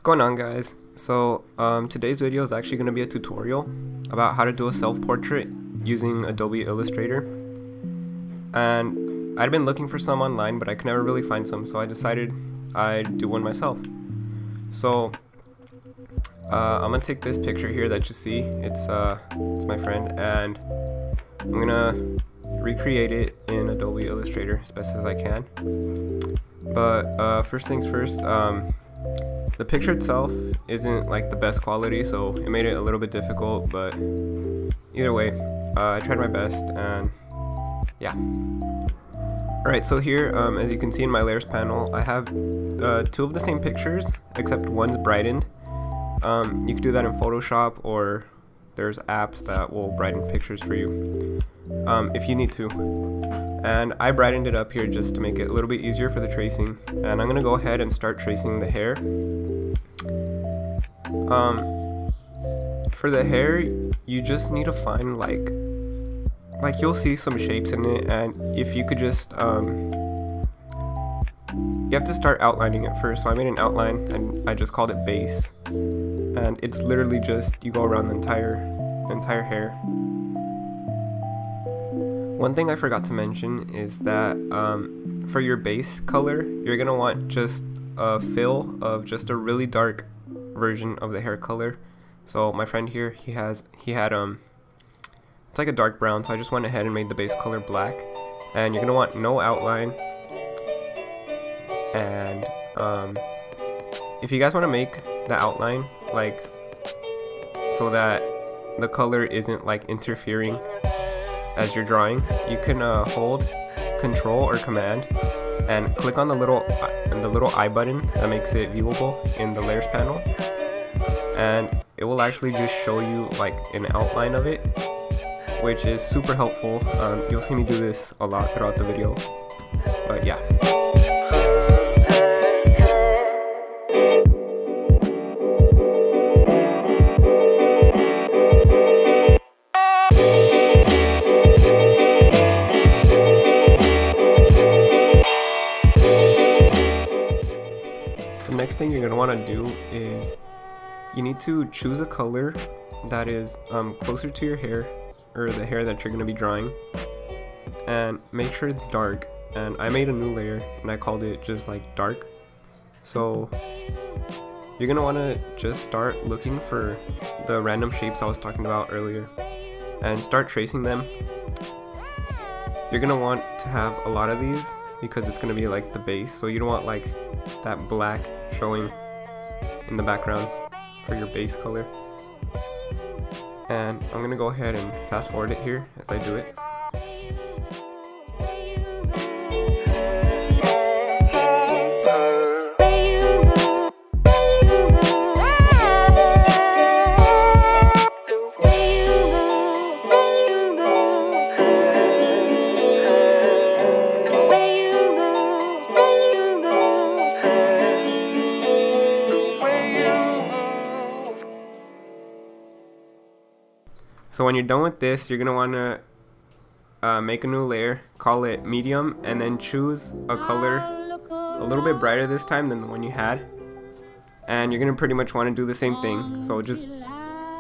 What's going on, guys? So today's video is actually going to be a tutorial about how to do a self-portrait using Adobe Illustrator. And I'd been looking for some online, but I could never really find some, so I decided I'd do one myself. So I'm gonna take this picture here that you see. It's my friend, and I'm gonna recreate it in Adobe Illustrator as best as I can. But first things first, the picture itself isn't like the best quality, so it made it a little bit difficult, but either way, I tried my best, and yeah. Alright, so here, as you can see in my layers panel, I have two of the same pictures, except one's brightened. You can do that in Photoshop, or there's apps that will brighten pictures for you if you need to. And I brightened it up here just to make it a little bit easier for the tracing. And I'm gonna go ahead and start tracing the hair. For the hair, you just need to find like you'll see some shapes in it, and if you could just you have to start outlining it first. So I made an outline and I just called it base, and it's literally just you go around the entire hair. One thing I forgot to mention is that for your base color, you're gonna want just a fill of just a really dark version of the hair color. So my friend here, he had it's like a dark brown, so I just went ahead and made the base color black. And you're gonna want no outline. And if you guys want to make the outline like so that the color isn't like interfering as you're drawing, you can hold Control or Command and click on the little I button that makes it viewable in the layers panel, and it will actually just show you like an outline of it, which is super helpful. You'll see me do this a lot throughout the video, but yeah. The next thing you're going to want to do is you need to choose a color that is closer to your hair, or the hair that you're going to be drawing, and make sure it's dark. And I made a new layer and I called it just like dark. So you're going to want to just start looking for the random shapes I was talking about earlier and start tracing them. You're going to want to have a lot of these because it's going to be like the base, so you don't want like that black showing in the background for your base color. And I'm going to go ahead and fast forward it here as I do it. So when you're done with this, you're gonna want to make a new layer, call it medium, and then choose a color a little bit brighter this time than the one you had. And you're gonna pretty much want to do the same thing. So just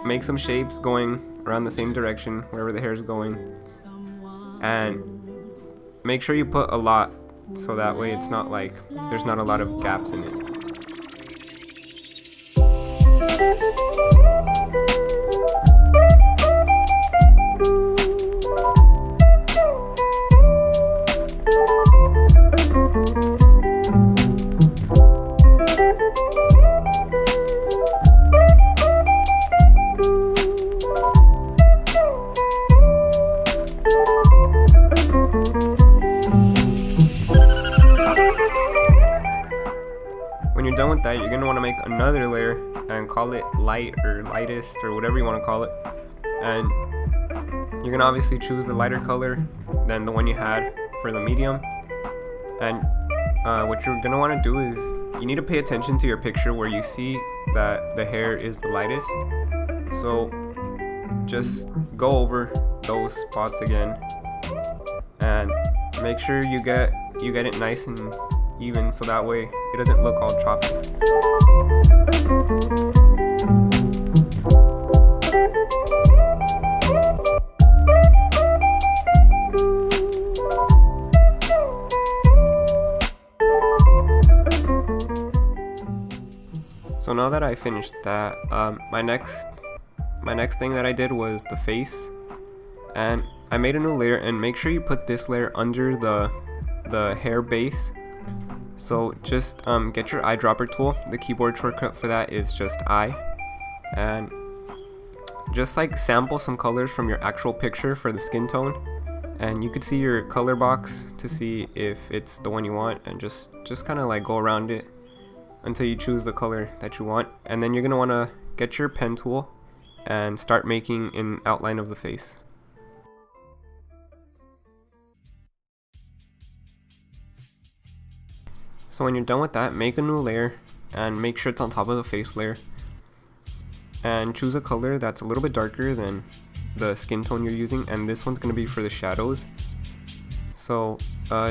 make some shapes going around the same direction wherever the hair is going, and make sure you put a lot, so that way it's not like there's not a lot of gaps in it. When you're done with that, you're going to want to make another layer and call it light or lightest or whatever you want to call it. And you're going to obviously choose the lighter color than the one you had for the medium. And what you're going to want to do is you need to pay attention to your picture where you see that the hair is the lightest. So just go over those spots again and make sure you get it nice and even, so that way it doesn't look all choppy. So now that I finished that, my next thing that I did was the face, and I made a new layer. And make sure you put this layer under the hair base. So just get your eyedropper tool. The keyboard shortcut for that is just I, and just like sample some colors from your actual picture for the skin tone, and you could see your color box to see if it's the one you want, and just kind of like go around it until you choose the color that you want. And then you're gonna want to get your pen tool and start making an outline of the face. So when you're done with that, make a new layer and make sure it's on top of the face layer, and choose a color that's a little bit darker than the skin tone you're using, and this one's going to be for the shadows. So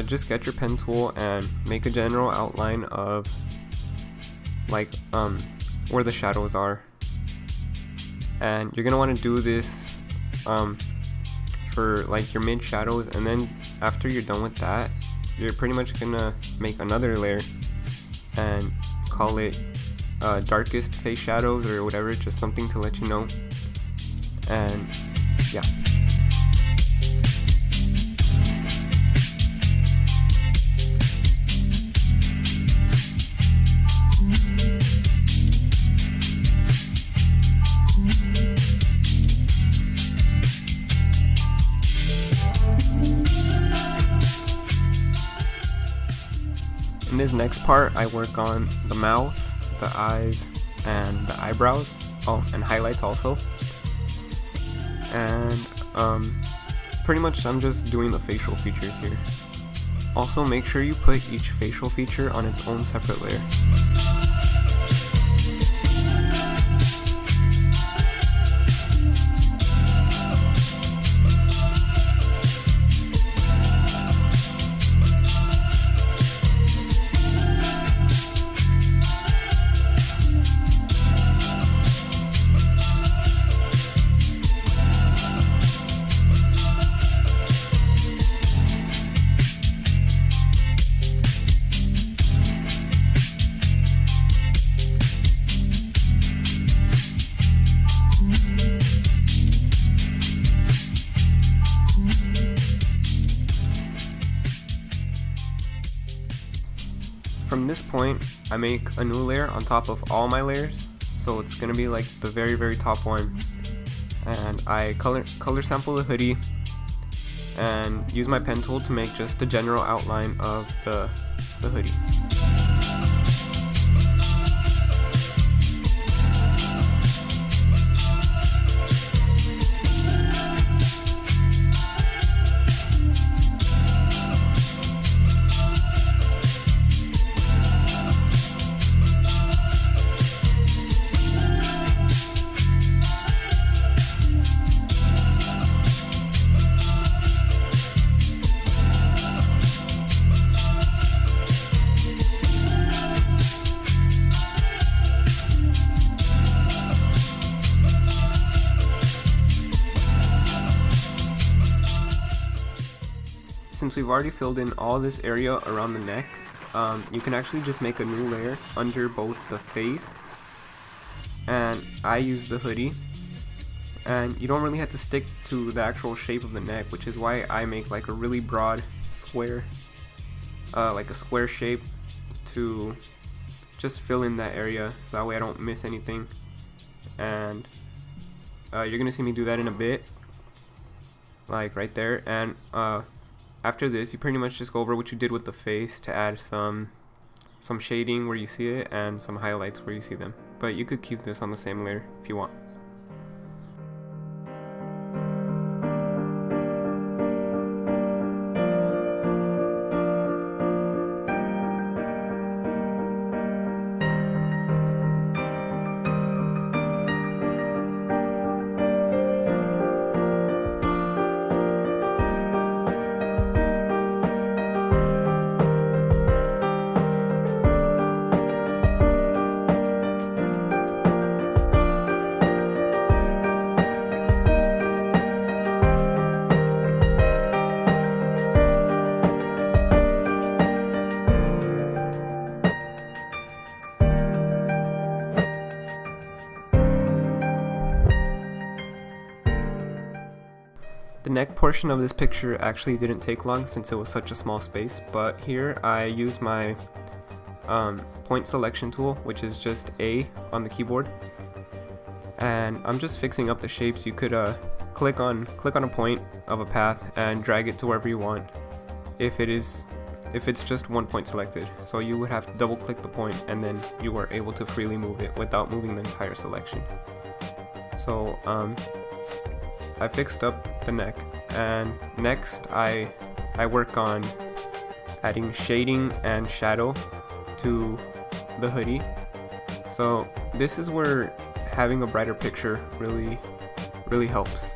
just get your pen tool and make a general outline of like where the shadows are, and you're going to want to do this for like your mid shadows. And then after you're done with that, you're pretty much gonna make another layer and call it darkest face shadows or whatever, just something to let you know. And yeah. In this next part, I work on the mouth, the eyes, and the eyebrows. Oh, and highlights also. And pretty much I'm just doing the facial features here. Also, make sure you put each facial feature on its own separate layer. From this point, I make a new layer on top of all my layers, so it's gonna be like the very top one. And I color sample the hoodie and use my pen tool to make just a general outline of the hoodie. Since we've already filled in all this area around the neck, you can actually just make a new layer under both the face, and I use the hoodie, and you don't really have to stick to the actual shape of the neck, which is why I make like a really broad square, like a square shape, to just fill in that area so that way I don't miss anything. And you're gonna see me do that in a bit, like right there. And after this, you pretty much just go over what you did with the face to add some shading where you see it and some highlights where you see them. But you could keep this on the same layer if you want. The neck portion of this picture actually didn't take long since it was such a small space, but here I used my point selection tool, which is just A on the keyboard, and I'm just fixing up the shapes. You could click on a point of a path and drag it to wherever you want if it's just one point selected. So you would have to double click the point and then you are able to freely move it without moving the entire selection. So I fixed up the neck, and next I work on adding shading and shadow to the hoodie. So this is where having a brighter picture really helps,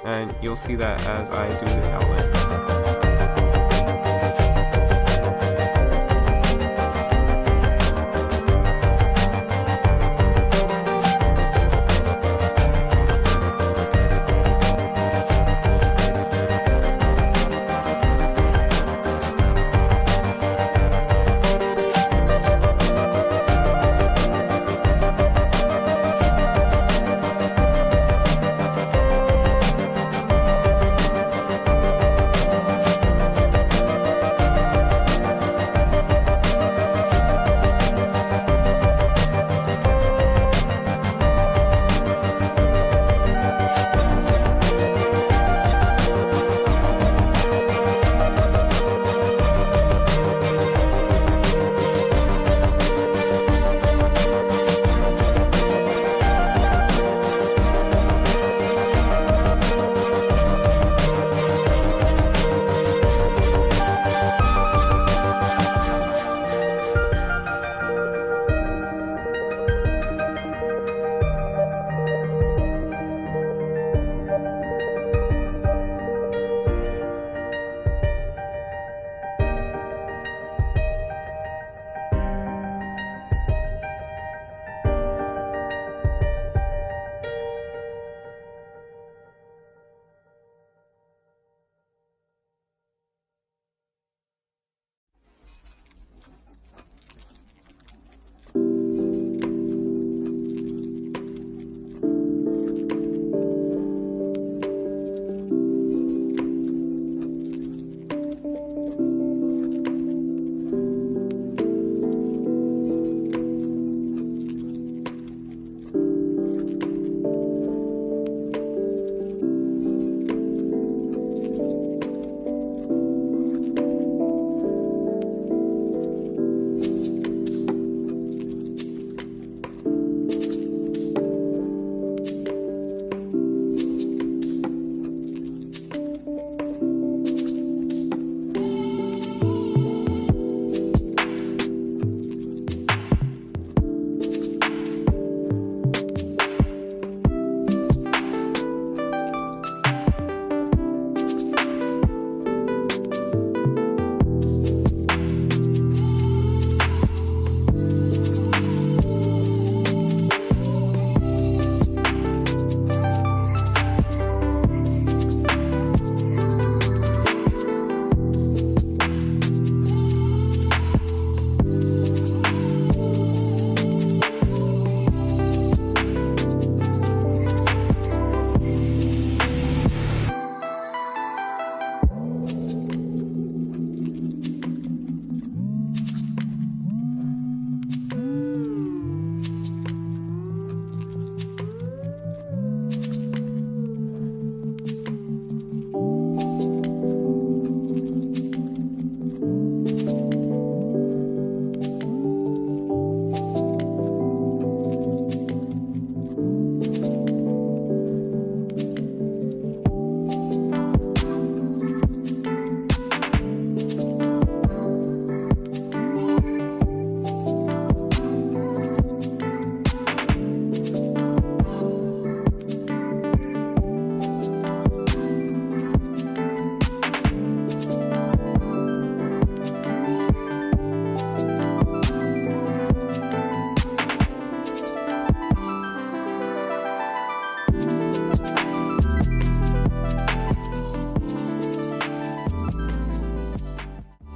and you'll see that as I do this outline.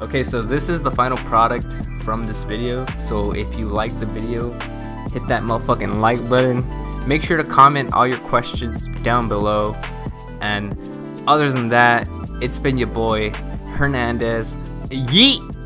Okay, so this is the final product from this video. So if you like the video, hit that motherfucking like button. Make sure to comment all your questions down below, and other than that, it's been your boy Hernandez. Yeet.